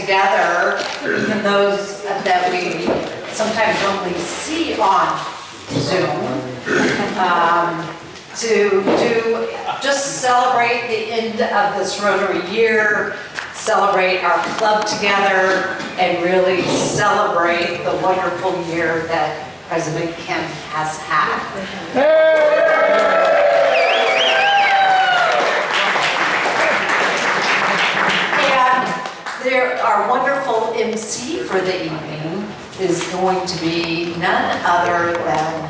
together, even those that we sometimes only see on Zoom, to just celebrate the end of this Rotary year, celebrate our club together, and really celebrate the wonderful year that President Kim has had. Our wonderful MC for the evening is going to be none other than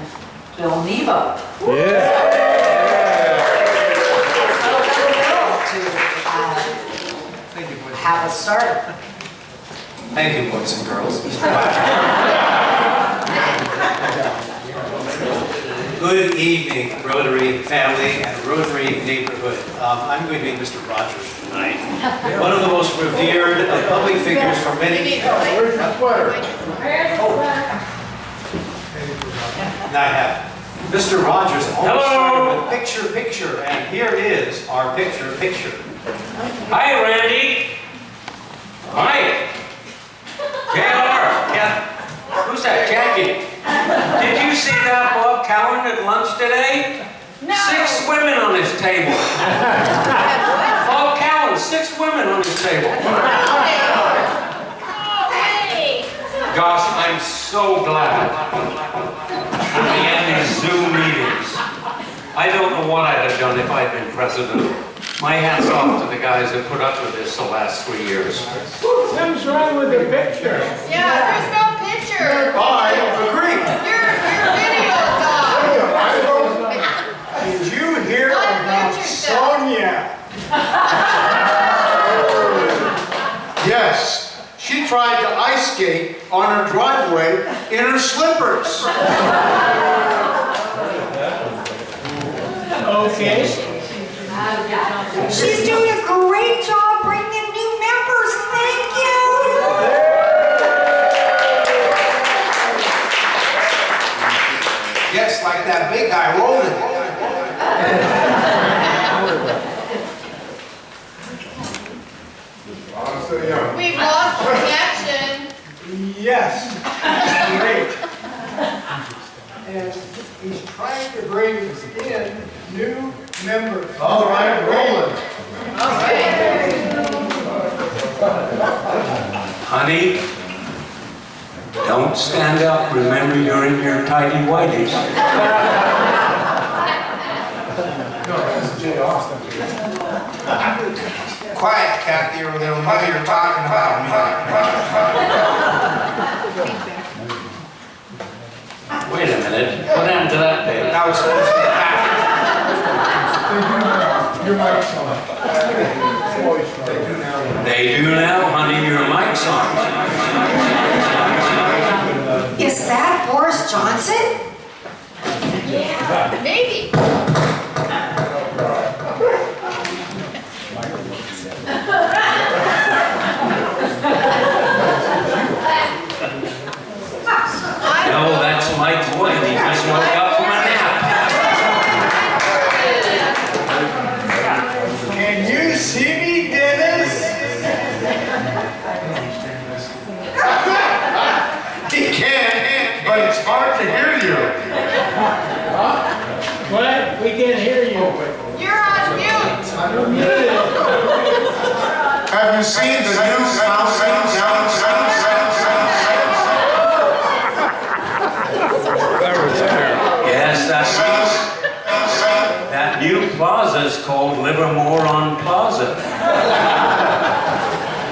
Bill Nebo. To have us start. Thank you, boys and girls. Good evening, Rotary family and Rotary neighborhood. I'm going to be Mr. Rogers tonight. One of the most revered public figures for many. Where's the sweater? And I have Mr. Rogers always started with picture, and here is our picture. Hi, Randy. Mike. JR. Yeah. Who's that? Jackie. Did you see that Bob Cowan at lunch today? No. 6 women on his table. Bob Cowan, 6 women on his table. Hey. Gosh, I'm so glad we had these Zoom meetings. I don't know what I'd have done if I'd been president. My hat's off to the guys that put up with this the last 3 years. Something's wrong with the picture. Yeah, there's no picture. I agree. Your video's off. Did you hear about Sonia? Yes, she tried to ice skate on her driveway in her slippers. Okay. She's doing a great job bringing in new members. Thank you. Yes, like that big guy rolling. We've lost connection. Yes, great. And he's trying to bring in new members. All right, rolling. Honey, don't stand up. Remember, you're in your tidy whities. Quiet, Kathy, or they'll know you're talking about me. Wait a minute. What happened to that page? Now it's supposed to be back. Your mic's on. They do now, honey. Your mic's on. Is that Boris Johnson? Yeah, maybe. No, that's Mike Boyd. He just woke up from a nap. Can you see me, Dennis? He can, but it's hard to hear you. What? We can't hear you. You're on mute. I'm muted. Have you seen the new fountain downtown? Yes, that's right. That new plaza is called Livermore on Plaza.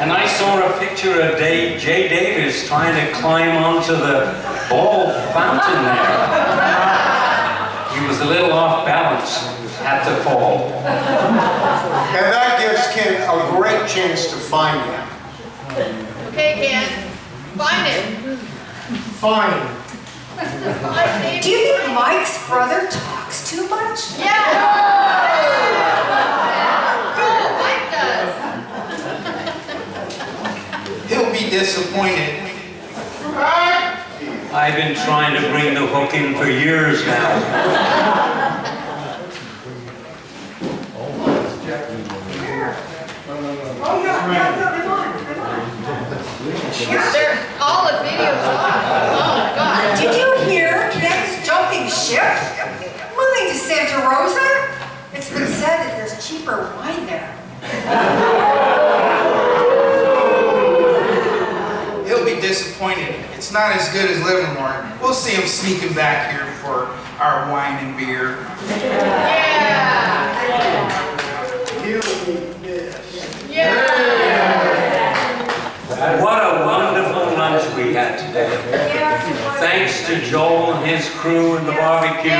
And I saw a picture of Jay Davis trying to climb onto the ball fountain there. He was a little off balance, had to fall. And that gives Ken a great chance to find him. Okay, Ken. Find him. Find. Find him. Do you think Mike's brother talks too much? Yeah. Go, Mike does. He'll be disappointed. I've been trying to bring the hook in for years now. Oh yeah, I got something on. They're all the videos on. Oh my God. Did you hear Ken's jumping ship? Moving to Santa Rosa? It's been said that there's cheaper wine there. He'll be disappointed. It's not as good as Livermore. We'll see him sneaking back here for our wine and beer. Yeah. He'll be missed. Yeah. What a wonderful lunch we had today. Thanks to Joel and his crew and the barbecue.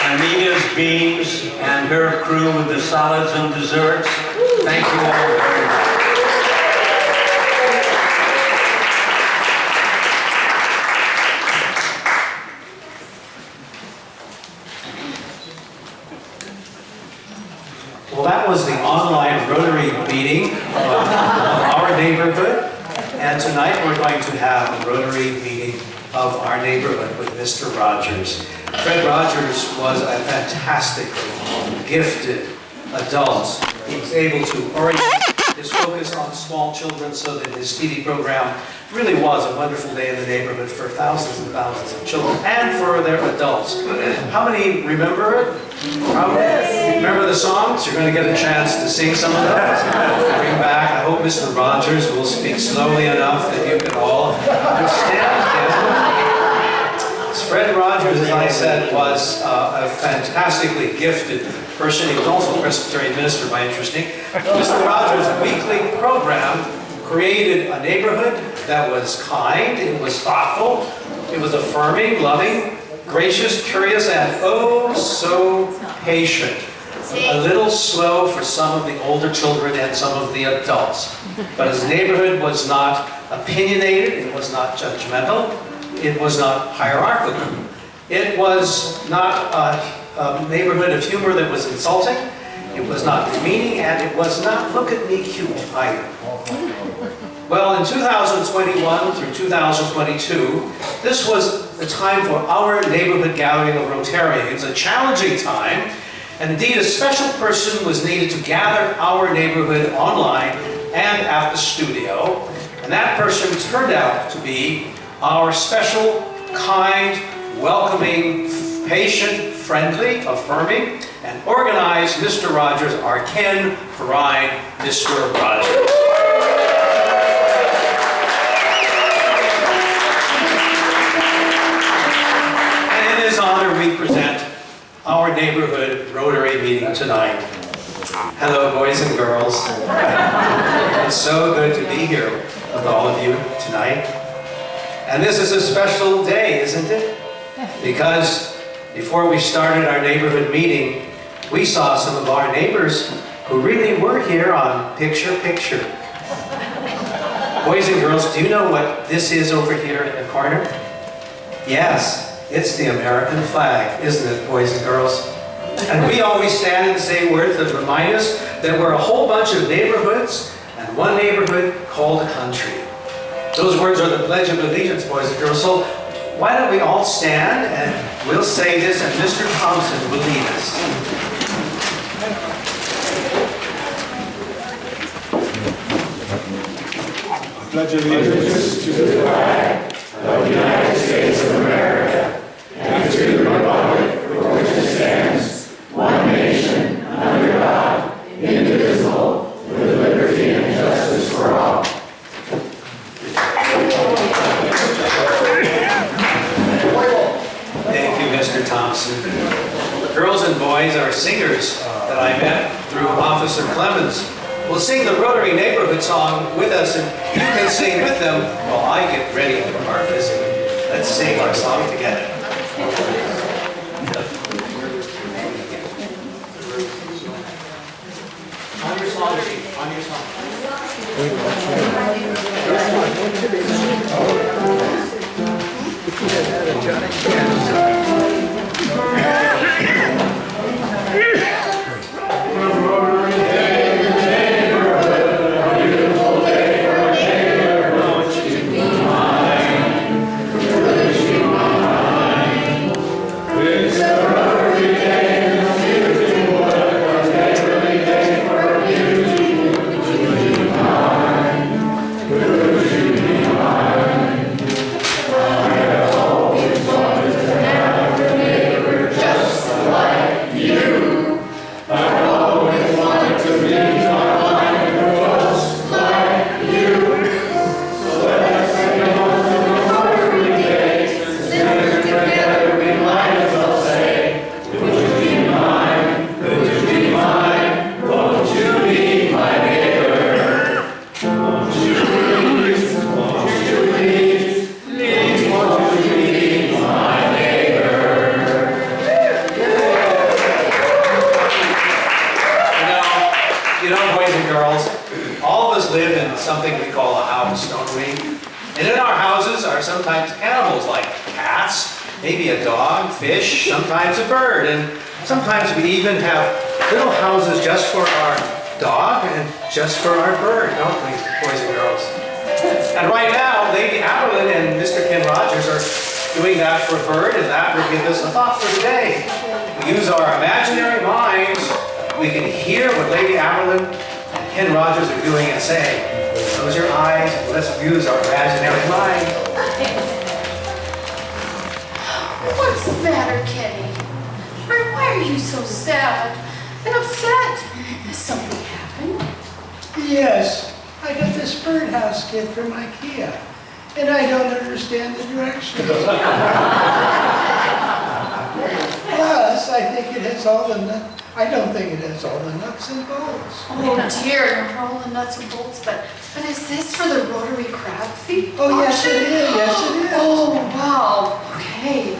Anita's beans and her crew with the salads and desserts. Thank you all very much. Well, that was the online Rotary meeting of our neighborhood. And tonight we're going to have a Rotary meeting of our neighborhood with Mr. Rogers. Fred Rogers was a fantastically gifted adult. He was able to orient his focus on small children so that his TV program really was a wonderful day in the neighborhood for thousands and thousands of children and for their adults. How many remember it? Probably. Remember the songs? You're going to get a chance to sing some of those. Bring back. I hope Mr. Rogers will speak slowly enough that you can all understand him. Fred Rogers, as I said, was a fantastically gifted person. He was also a Presbyterian minister, by interesting. Mr. Rogers' weekly program created a neighborhood that was kind, it was thoughtful, it was affirming, loving, gracious, curious, and oh so patient. A little slow for some of the older children and some of the adults. But his neighborhood was not opinionated, it was not judgmental, it was not hierarchical. It was not a neighborhood of humor that was insulting, it was not demeaning, and it was not look at me cute either. Well, in 2021 through 2022, this was the time for our neighborhood gathering of Rotarians, a challenging time, and indeed a special person was needed to gather our neighborhood online and at the studio, and that person turned out to be our special, kind, welcoming, patient, friendly, affirming, and organized Mr. Rogers, our Ken Perine, Mr. Rogers. And in his honor, we present our neighborhood Rotary meeting tonight. Hello, boys and girls. It's so good to be here with all of you tonight. And this is a special day, isn't it? Because before we started our neighborhood meeting, we saw some of our neighbors who really were here on picture-picture. Boys and girls, do you know what this is over here in the corner? Yes, it's the American flag, isn't it, boys and girls? And we always stand and say words that remind us that we're a whole bunch of neighborhoods and one neighborhood called a country. Those words are the Pledge of Allegiance, boys and girls. So why don't we all stand and we'll say this and Mr. Thompson will lead us. Pledge allegiance to the flag of the United States of America and to the republic for which it stands, one nation, under God, indivisible, with liberty and justice for all. Thank you, Mr. Thompson. Girls and boys are singers that I met through Officer Clemens. Will sing the Rotary neighborhood song with us, and you can sing with them while I get ready for our visit. Let's sing our song together. On your song sheet, on your song. It's a Rotary day, the future world, houses are sometimes animals like cats, maybe a dog, fish, sometimes a bird, and sometimes we even have little houses just for our dog and just for our bird, don't we, boys and girls? And right now, Lady Aberlin and Mr. Ken Rogers are doing that for a bird, and that will give us a thought for today. We use our imaginary minds. We can hear what Lady Aberlin and Ken Rogers are doing and saying. Close your eyes and let's use our imaginary mind. What's the matter, Kenny? Why are you so sad and upset? Has something happened? Yes, I got this birdhouse kit from IKEA, and I don't understand the directions. Plus, I think it has all the I don't think it has all the nuts and bolts. Oh dear, not all the nuts and bolts, but is this for the rotary crab feed? Oh, yes, it is. Yes, it is. Oh, wow. Okay.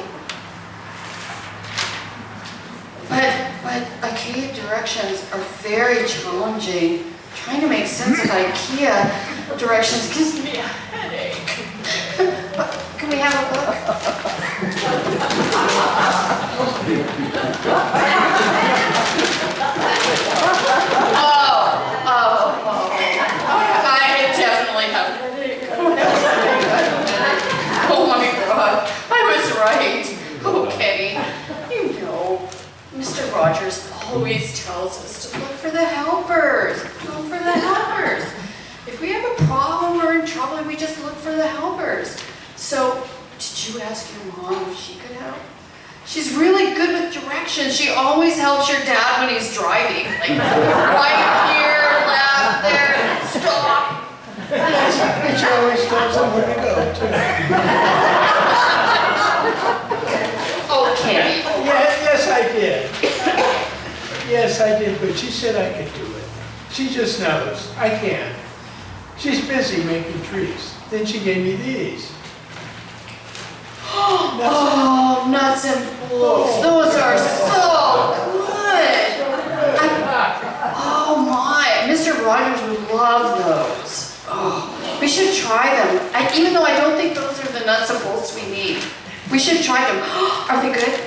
But IKEA directions are very challenging. Trying to make sense of IKEA directions gives me a headache. Can we have a look? I definitely have a headache. Oh my God, I was right. Oh, Kenny, you know, Mr. Rogers always tells us to look for the helpers. Look for the helpers. If we have a problem or in trouble, we just look for the helpers. So, did you ask your mom if she could help? She's really good with directions. She always helps your dad when he's driving. Like, right here, left there, stop. And she always tells them where to go, too. Oh, Kenny. Yes, I did. Yes, I did, but she said I could do it. She just knows. I can't. She's busy making trees. Then she gave me these. Oh, nuts and bolts. Those are so good. Oh my, Mr. Rogers would love those. Oh, we should try them. Even though I don't think those are the nuts and bolts we need. We should try them. Are they good?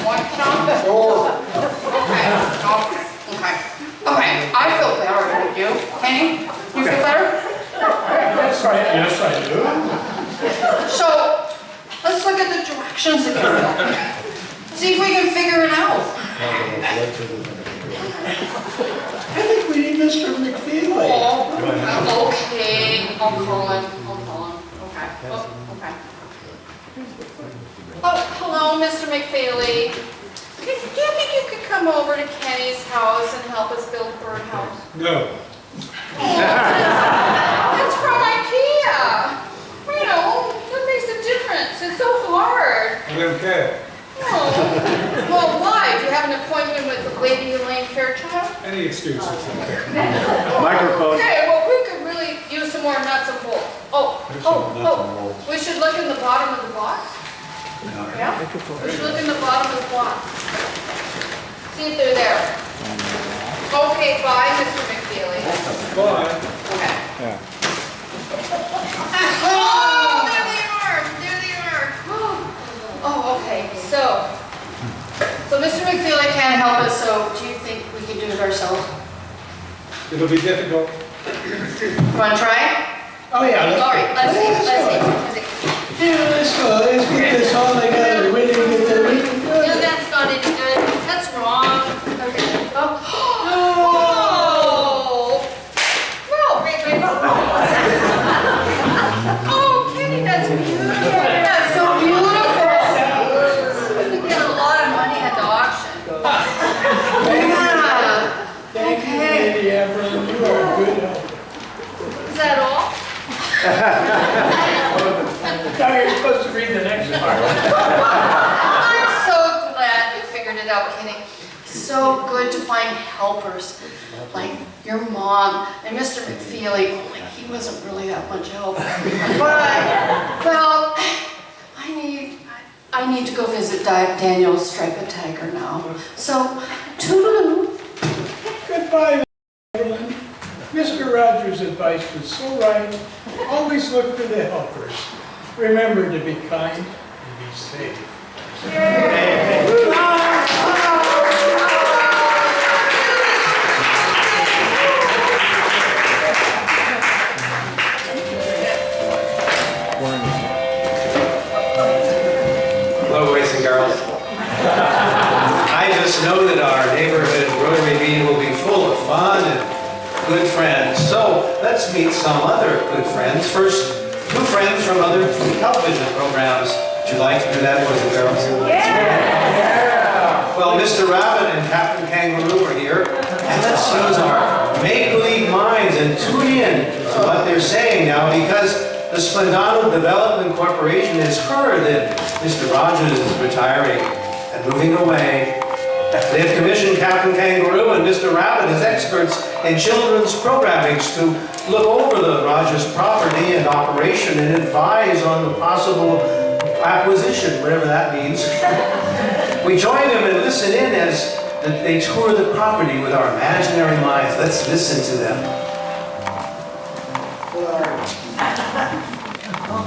Want some? Sure. Okay, I feel better, don't you? Kenny, you feel better? Yes, I do. So, let's look at the directions again. See if we can figure it out. I think we need Mr. McFeely. Oh, okay, I'll call him. Okay. Oh, okay. Oh, hello, Mr. McFeely. Do you think you could come over to Kenny's house and help us build a birdhouse? No. That's from IKEA. You know, that makes a difference. It's so hard. I don't care. Oh. Well, why? Do you have an appointment with Lady Elaine Fairchild? Any excuse is okay. Okay, well, we could really use some more nuts and bolts. Oh. We should look in the bottom of the box. Yeah? We should look in the bottom of the box. See if they're there. Okay, bye, Mr. McFeely. Bye. Okay. Yeah. Oh, there they are. Oh, okay. So Mr. McFeely can't help us, so do you think we can do it ourselves? It'll be difficult. You want to try? Oh, yeah. All right, let's see. Yeah, let's go. Let's get this all together. We didn't get the meeting No, good. that's not any good. That's wrong. Okay. Oh. Well, wait. Oh, Kenny, that's beautiful. That's so beautiful. We get a lot of money at the auction. Yeah. Thank you, Lady Aberlin. You are a good helper. Is that all? Now you're supposed to read the next part. I'm so glad you figured it out, Kenny. So good to find helpers like your mom and Mr. McFeely. Only he wasn't really that much help. But, well, I need to go visit Daniel's striped tiger now. So, toodaloo. Goodbye, Aberlin. Mr. Rogers' advice was so right. Always look for the helpers. Remember to be kind and be safe. Hello, boys and girls. I just know that our neighborhood Rotary meeting will be full of fun and good friends. So let's meet some other good friends. First, two friends from other television programs. Would you like to do that, boys and girls? Yeah! Well, Mr. Rabbit and Captain Kangaroo are here. And let's use our make-believe minds and tune in to what they're saying now, because the Splendano Development Corporation has heard that Mr. Rogers is retiring and moving away. They have commissioned Captain Kangaroo and Mr. Rabbit as experts in children's programming to look over the Rogers property and operation and advise on the possible acquisition, whatever that means. We join them and listen in as they tour the property with our imaginary minds. Let's listen to them.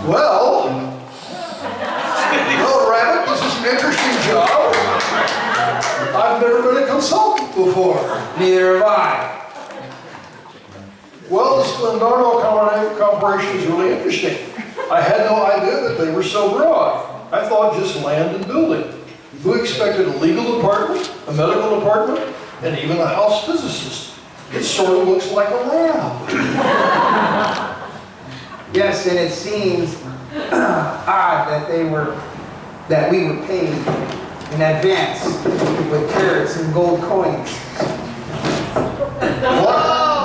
Well, Rabbit, this is an interesting job. I've never been a consultant before. Neither have I. Well, the Splendano Corporation is really interesting. I had no idea that they were so broad. I thought just land and building. Who expected a legal department, a medical department, and even a house physicist? It sort of looks like a lab. Yes, and it seems odd that we were paid in advance with carrots and gold coins.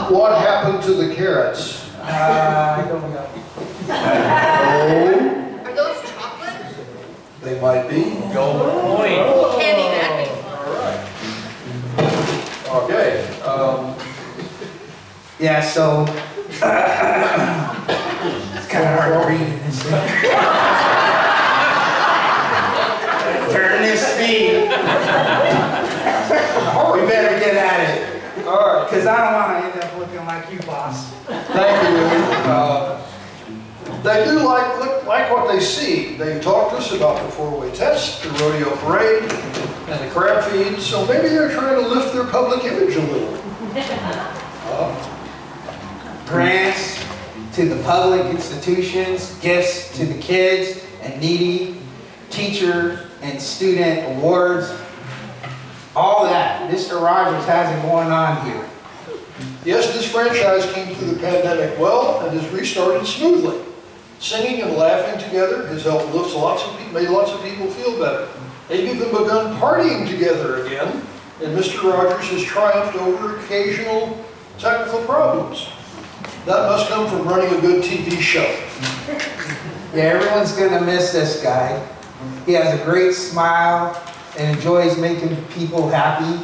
What happened to the carrots? I don't know. Oh, Are those chocolate? they might be. Candy, that'd be fun. Okay. Yeah, so it's kind of hard reading this thing. Turn this speed. We better get at it. All right. Because I don't want to end up looking like you, boss. Thank you. They do like what they see. They talked to us about the four-way test, the rodeo parade, and the crab feed. So maybe they're trying to lift their public image a little. Grants to the public institutions, gifts to the kids and needy, teacher and student awards, all that. Mr. Rogers has it going on here. Yes, this franchise came through the pandemic well and has restarted smoothly. Singing and laughing together has helped lift made lots of people feel better. They've even begun partying together again, and Mr. Rogers has triumphed over occasional technical problems. That must come from running a good TV show. Yeah, everyone's gonna miss this guy. He has a great smile and enjoys making people happy.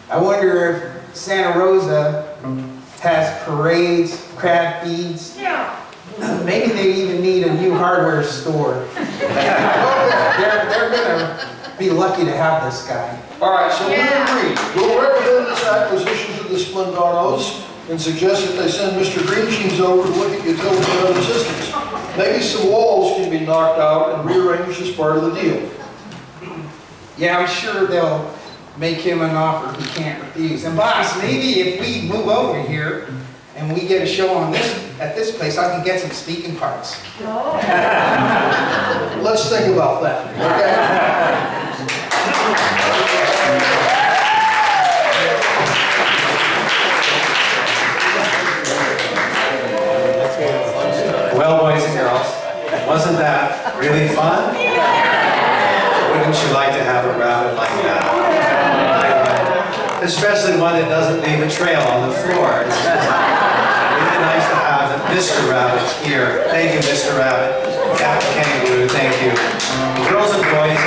I wonder if Santa Rosa has parades, crab feeds. Maybe they even need a new hardware store. They're gonna be lucky to have this guy. All right, so we agree. We'll recommend this acquisition to the Splendanos and suggest that they send Mr. Greenshins over to look at utility and other systems. Maybe some walls can be knocked out and rearranged as part of the deal. Yeah, I'm sure they'll make him an offer he can't refuse. And boss, maybe if we move over here and we get a show on at this place, I can get some speaking parts. Let's think about that, okay? Well, boys and girls, wasn't that really fun? Wouldn't you like to have a rabbit like that? Especially one that doesn't leave a trail on the floor. It's really nice to have Mr. Rabbit here. Thank you, Mr. Rabbit. Captain Kangaroo, thank you. Girls and boys,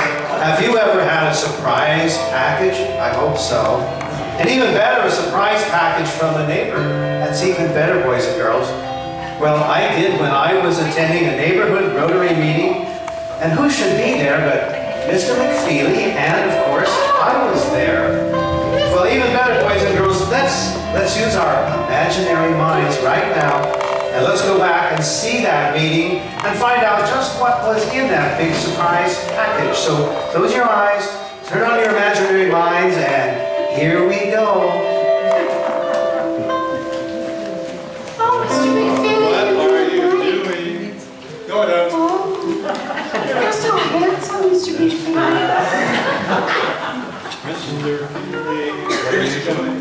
have you ever had a surprise package? I hope so. And even better, a surprise package from a neighbor. That's even better, boys and girls. Well, I did when I was attending a neighborhood Rotary meeting. And who should be there but Mr. McFeely, and of course, I was there. Well, even better, boys and girls, let's use our imaginary minds right now, and let's go back and see that meeting and find out just what was in that big surprise package. So close your eyes, turn on your imaginary minds, and here we go. Oh, Mr. McFeely. What are you doing? Go ahead. Oh, you're so handsome, Mr. McFeely. Mr. Feely, what are you doing?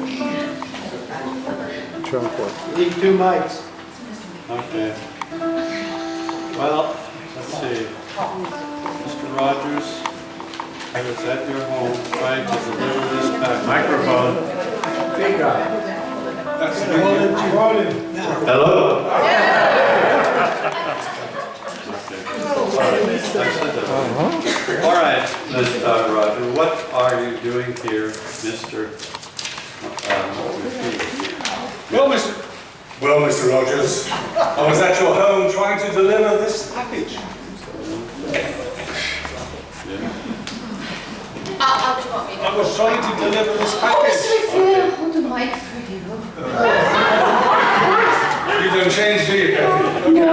Need 2 mics. Okay. Well, let's see. Mr. Rogers, I was at your home trying to deliver this package. Microphone. Big guy. That's Hold him. Now. Hello? All right, Mr. Roger, what are you doing here, Mr. Well, Mr. Rogers, I was at your home trying to deliver this package. I'll come up, I was trying to deliver this Oh, package. Mr. McFeely, I'll hold the mic for you. You don't change, do you, Kathy? No.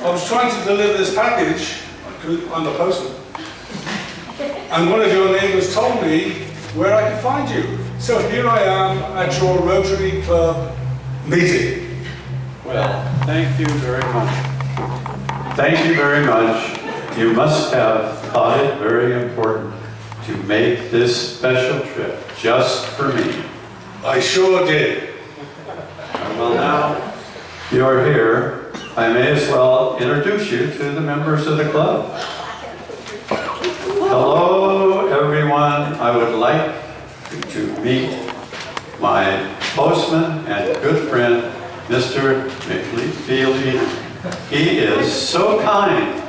I was trying to deliver this package. I'm the postman. And one of your neighbors told me where I could find you. So here I am at your Rotary Club meeting. Well, thank you very much. Thank you very much. You must have thought it very important to make this special trip just for me. I sure did. Well, now you're here, I may as well introduce you to the members of the club. Hello, everyone. I would like to meet my postman and good friend, Mr. McFeely. He is so kind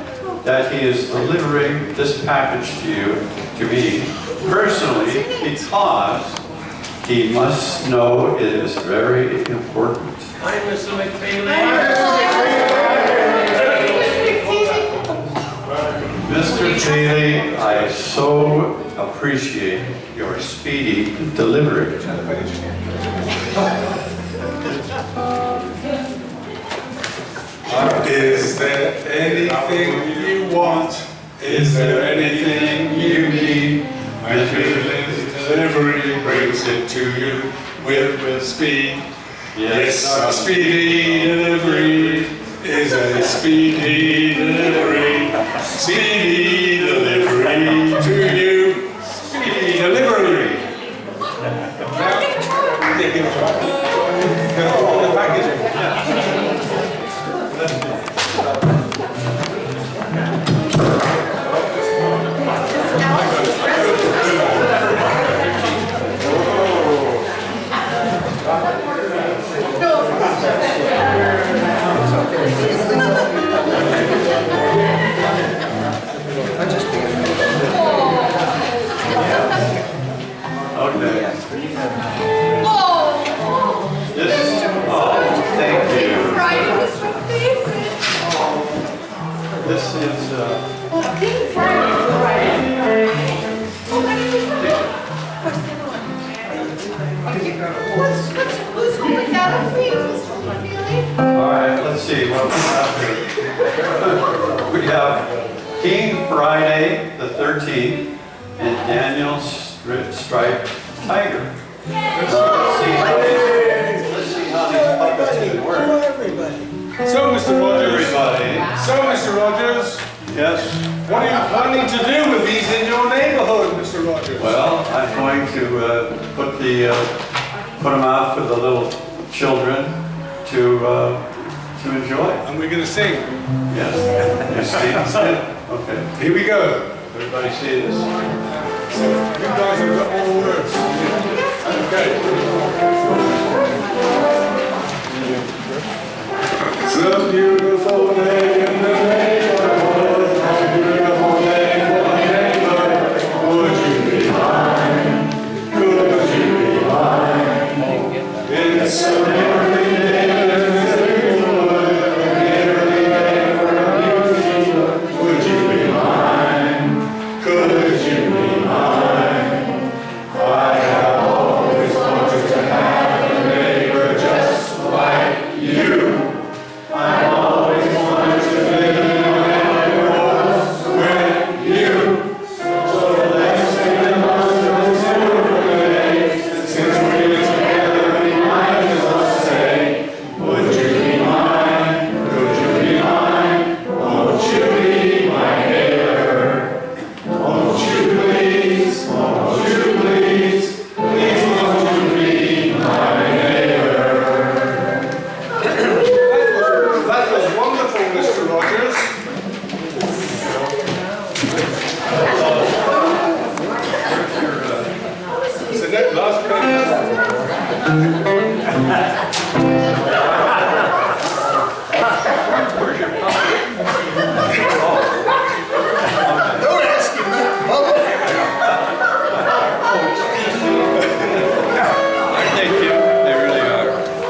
that he is delivering this package to me personally, because he must know it is very important. Hi, Mr. McFeely. Mr. Feely, I so appreciate your speedy delivery. Is there anything you want? Is there anything you need? My feelings delivery brings it to you with speed. Yes, our speedy delivery is a speedy delivery. Speedy delivery to you. Speedy delivery. Now, yeah, give it a try. The packaging. Okay. Oh, This, oh, thank you. Friday was my favorite. This is, Pink Friday was Friday. Oh, I didn't know. What's the other one? Who's holding that up for you, Mr. McFeely? all right, let's see what we have here. We have King Friday the 13th and Daniel Striped Tiger. Let's see how these puppets can work. Everybody. So, Mr. Rogers. Everybody. So, Mr. Rogers, Yes. what are you planning to do with these in your neighborhood, Mr. Rogers? Well, I'm going to put them out for the little children to enjoy. And we're going to sing. Yes. You see? Okay. Here we go. Everybody see this? You guys have got all the words. Okay. It's a beautiful day in the neighborhood. A beautiful day for my neighbor. Would you be mine? Could you be mine? It's a merry day in the neighborhood. A merry day for a beauty. Would you be mine?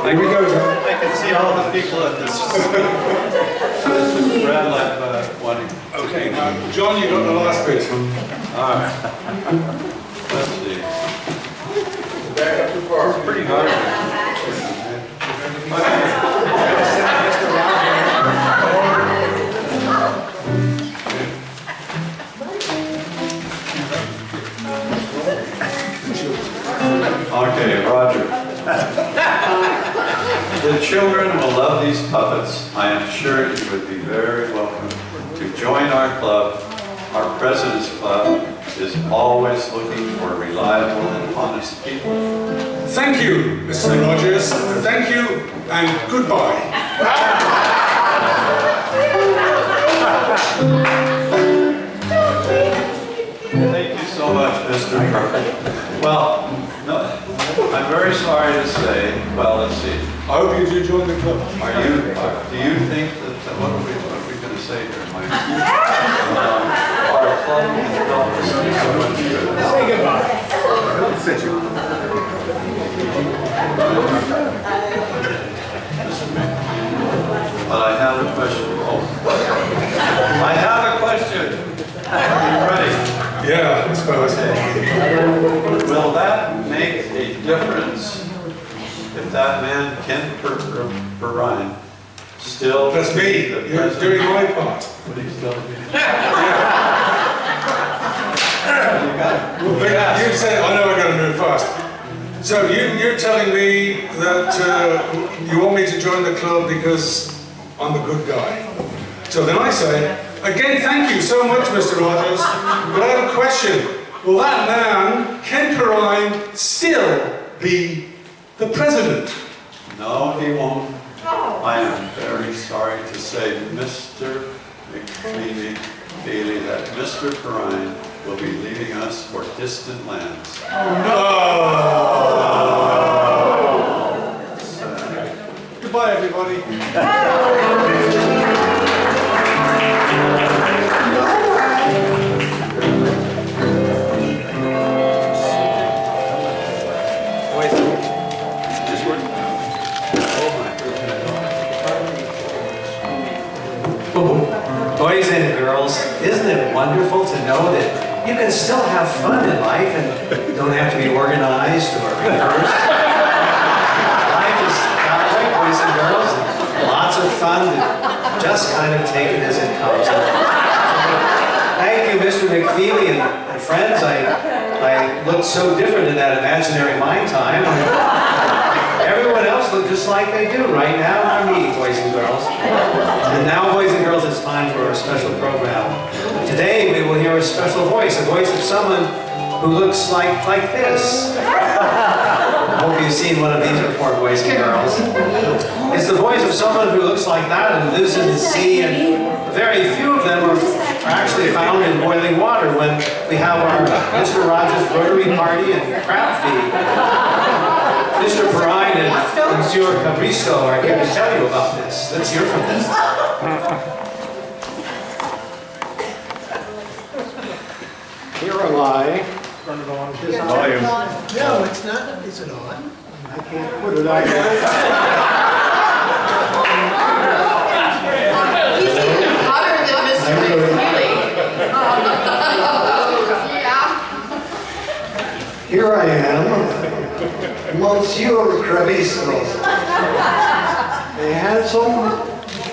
Here we go, John. I can see all the people at this. Red light wanting. Okay, now, John, you got the last bit. All right. Let's see. It's pretty hard. Okay, Roger. The children will love these puppets. I am sure you would be very welcome to join our club. Our President's Club is always looking for reliable and honest people. Thank you, Mr. Rogers. Thank you, and goodbye. Thank you so much, Mr. Kirk. Well, no, I'm very sorry to say, well, let's see. I hope you do join the club. Do you think that, what are we going to say here, Mike? Our club has helped us do so much good. Say goodbye. But I have a question. Oh. I have a question. Are you ready? Yeah, I suppose. Will that make a difference if that man, Ken Perine, still... That's me. You're doing my part. Would he still be? Well, but you say, I know I got to move fast. So you're telling me that you want me to join the club because I'm a good guy. So then I say, again, thank you so much, Mr. Rogers. But I have a question. Will that man, Ken Perine, still be the president? No, he won't. I am very sorry to say, Mr. McFeely, that Mr. Perine will be leaving us for distant lands. No! Goodbye, everybody. Boys and girls, isn't it wonderful to know that you can still have fun in life and don't have to be organized or rehearsed? Life is that way, boys and girls. Lots of fun to just kind of take it as it comes. Thank you, Mr. McFeely and friends. I looked so different in that imaginary mind time. Everyone else looked just like they do right now in our meeting, boys and girls. And now, boys and girls, it's time for our special program. Today, we will hear a special voice, a voice of someone who looks like this. I hope you've seen one of these before, boys and girls. It's the voice of someone who looks like that and lives in the sea, and very few of them are actually found in boiling water when we have our Mr. Rogers Rotary Party and crab feed. Mr. Perine and Monsieur Cabristo are here to tell you about this. Let's hear from them. Here am I. Turn it on. Is it Volume. No, it's not. Is it on? I can't put it on. He's even hotter than Mr. McFeely. Yeah. Here I am, Monsieur Cabristo, a handsome,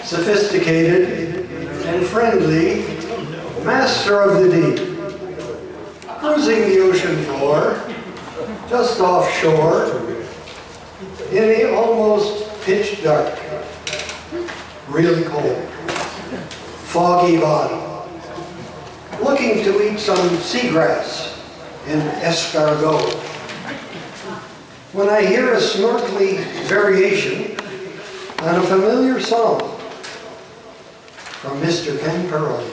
sophisticated, and friendly master of the deep, cruising the ocean floor, just offshore, in the almost pitch dark, really cold, foggy bottom, looking to eat some seagrass and escargot, when I hear a snorkely variation on a familiar song from Mr. Ken Perine.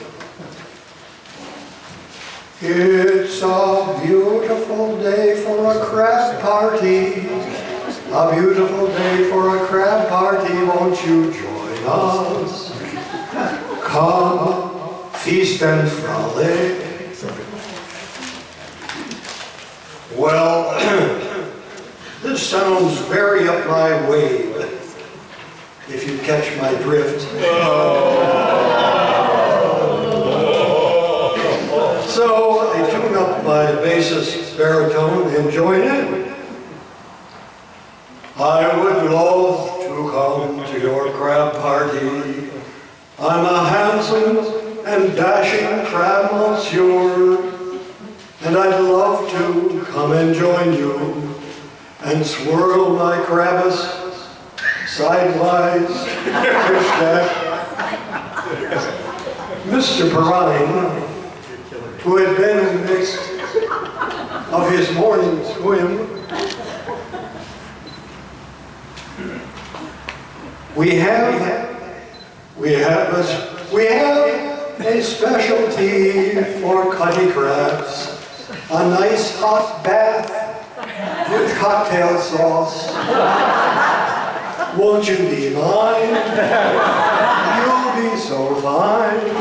It's a beautiful day for a crab party, a beautiful day for a crab party, won't you join us? Come, feast and frolic. Well, this sounds very up my way, if you catch my drift. So I tune up my bassist baritone and join in. I would love to come to your crab party. I'm a handsome and dashing crab monsieur, and I'd love to come and join you and swirl my Krabbis sidewise. Mr. Perine, who had been in the midst of his morning swim, we have a specialty for cutty crabs, a nice hot bath with cocktail sauce. Won't you be mine? You'll be so fine.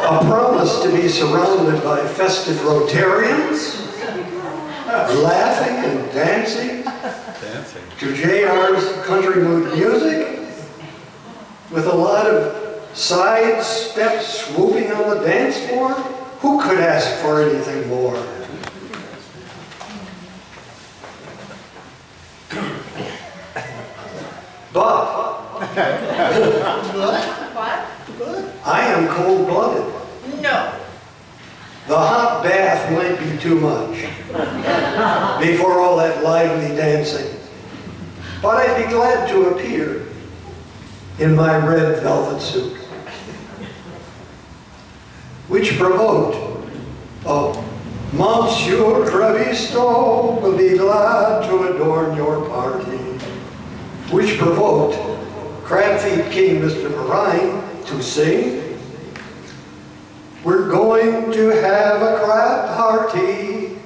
A promise to be surrounded by festive Rotarians, laughing and dancing to JR's country mood music, with a lot of side steps swooping on the dance floor. Who could ask for anything more? But I am cold-blooded. No. The hot bath might be too much before all that lively dancing. But I'd be glad to appear in my red velvet suit, which provoked, Monsieur Crevisto will be glad to adorn your party, which provoked Crab Feet King Mr. Perine to sing, we're going to have a crab party,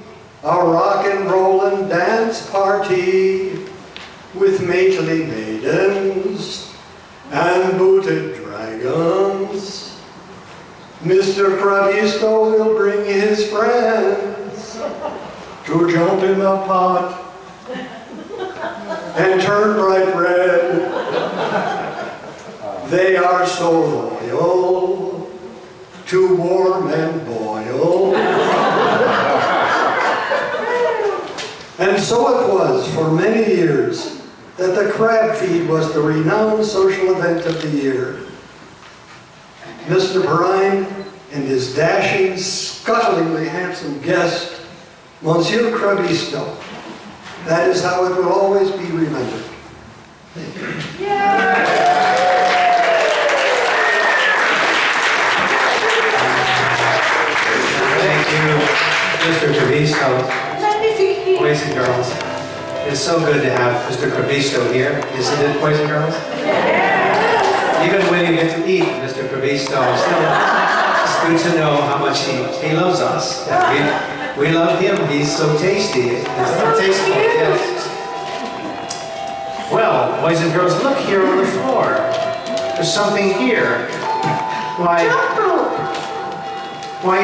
a rock and roll and dance party, with mately maidens and booted dragons. Mr. Crevisto will bring his friends to jump in the pot and turn bright red. They are so loyal to warm and boil. And so it was for many years that the crab feed was the renowned social event of the year. Mr. Perine and his dashing, scuttlingly handsome guest, Monsieur Crevisto. That is how it will always be remembered. Thank you. Thank you, Mr. Crevisto. Boys and girls, it's so good to have Mr. Crevisto here, isn't it, boys and girls? Even when you get to eat Mr. Crevisto, it's good to know how much he loves us. We love him, he's so tasty. It's so tasteful, yes. Well, boys and girls, look here on the floor. There's something here. Why,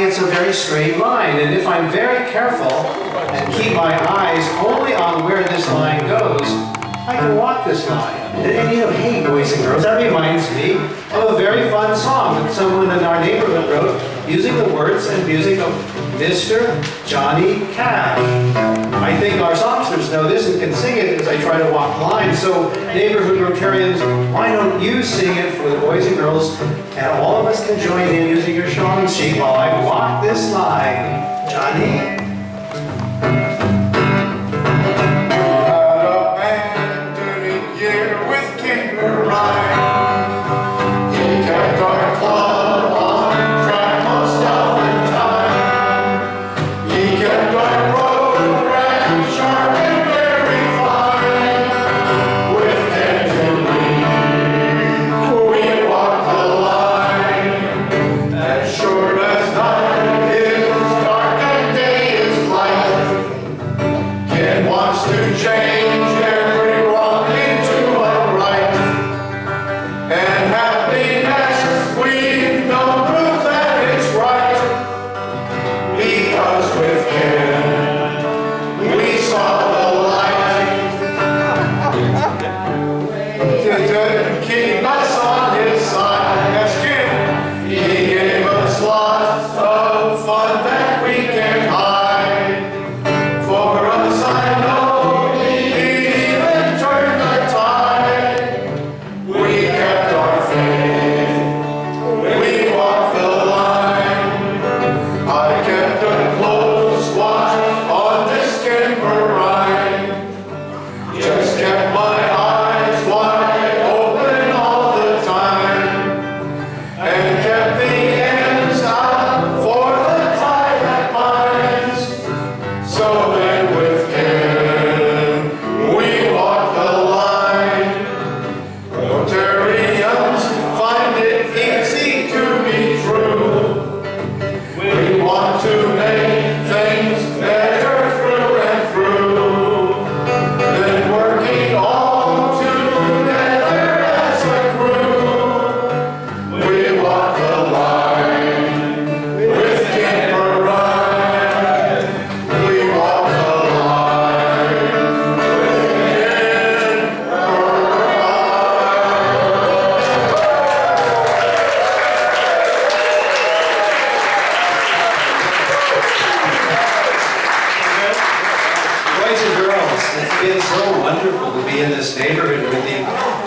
it's a very straight line, and if I'm very careful and keep my eyes only on where this line goes, I can walk this line. And you know, hey, boys and girls, that reminds me of a very fun song that someone in our neighborhood wrote using the words and music of Mr. Johnny Cash. I think our songsters know this and can sing it as I try to walk the line. So, neighborhood Rotarians, why don't you sing it for the boys and girls, and all of us can join in using your shawling sheet while I walk this line. Johnny? As short as night is dark and day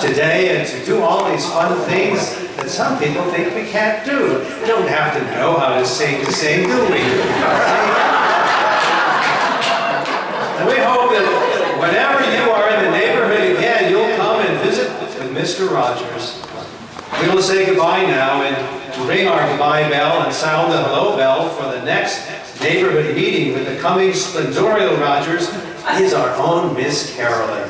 today and to do all these fun things that some people think we can't do. We don't have to know how to sing, do we? And we hope that whenever you are in the neighborhood again, you'll come and visit with Mr. Rogers. We will say goodbye now and ring our goodbye bell and sound the hello bell for the next neighborhood meeting with the coming splendorial Rogers is our own Miss Carolyn.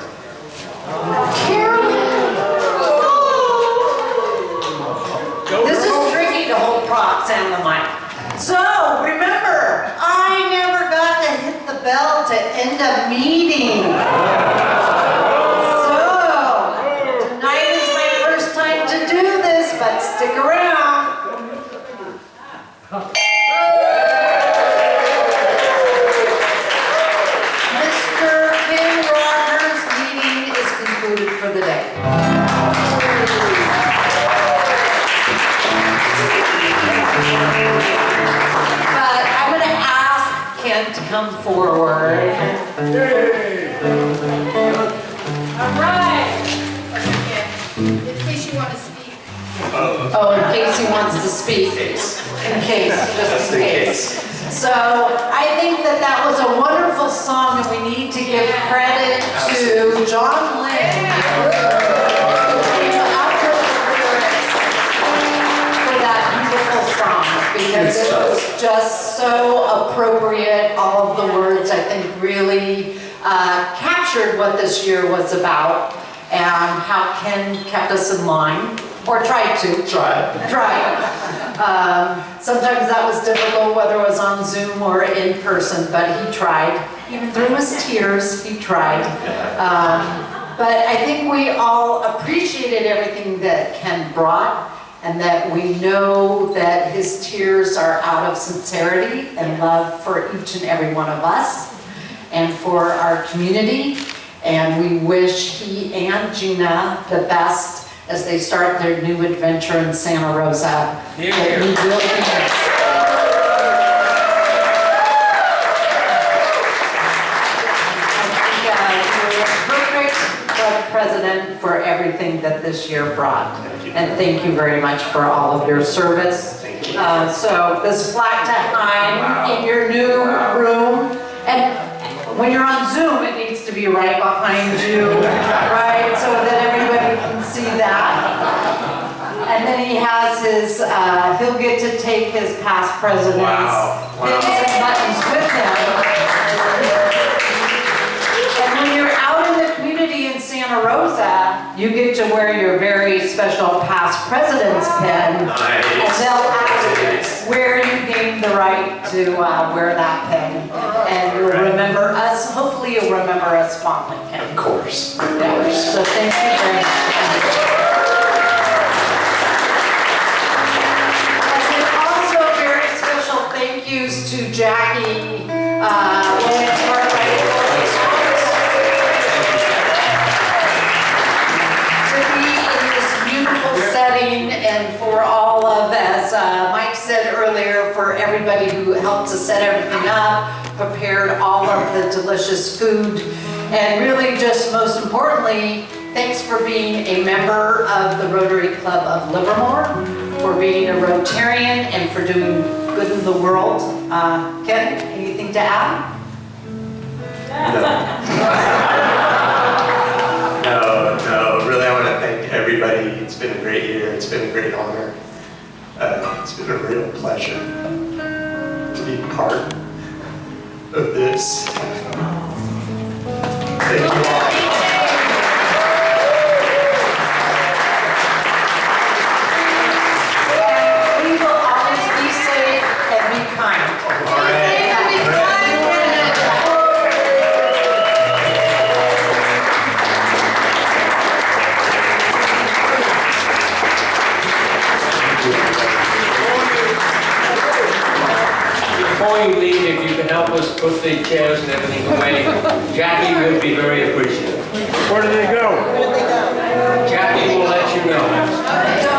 This is tricky to hold props and the mic. So, remember, I never got to hit the bell to end a meeting. So, tonight is my first time to do this, but stick around. Mr. Ken Rogers' meeting is concluded for the day. But I'm going to ask Ken to come forward. All right. In case you want to speak. Oh, in case he wants to speak. In case, just in case. So I think that was a wonderful song, and we need to give credit to John Lynn, who came up with the lyrics for that beautiful song, because it was just so appropriate. All of the words, I think, really captured what this year was about and how Ken kept us in line. Or tried to. Tried. Sometimes that was difficult, whether it was on Zoom or in person, but he tried. Even through his tears, he tried. But I think we all appreciated everything that Ken brought, and that we know that his tears are out of sincerity and love for each and every one of us and for our community. And we wish he and Gina the best as they start their new adventure in Santa Rosa. Here, That he will be missed. I think you're a perfect club president for everything that this year brought. And thank you very much for all of your service. So this flag to hang in your new room, and when you're on Zoom, it needs to be right behind you, right? So that everybody can see that. And then he has his, he'll get to take his past presidents' pins and buttons with him. And when you're out in the community in Santa Rosa, you get to wear your very special past president's pin. And they'll ask where you gained the right to wear that pin. And you'll remember us, hopefully you'll remember us fondly, Ken. Of course. Yeah. So thank you very much. And then also very special thank yous to Jackie Williams Cartwright to be in this beautiful setting, and for all of, as Mike said earlier, for everybody who helped to set everything up, prepared all of the delicious food, and really just most importantly, thanks for being a member of the Rotary Club of Livermore, for being a Rotarian, and for doing good in the world. Ken, anything to add? No, really I want to thank everybody. It's been a great year, it's been a great honor. It's been a real pleasure to be part of this. Thank you all. We will always be safe and be kind. Before you leave, if you can help us put the chairs and everything away, Jackie will be very appreciative. Where do they go? Jackie will let you know. So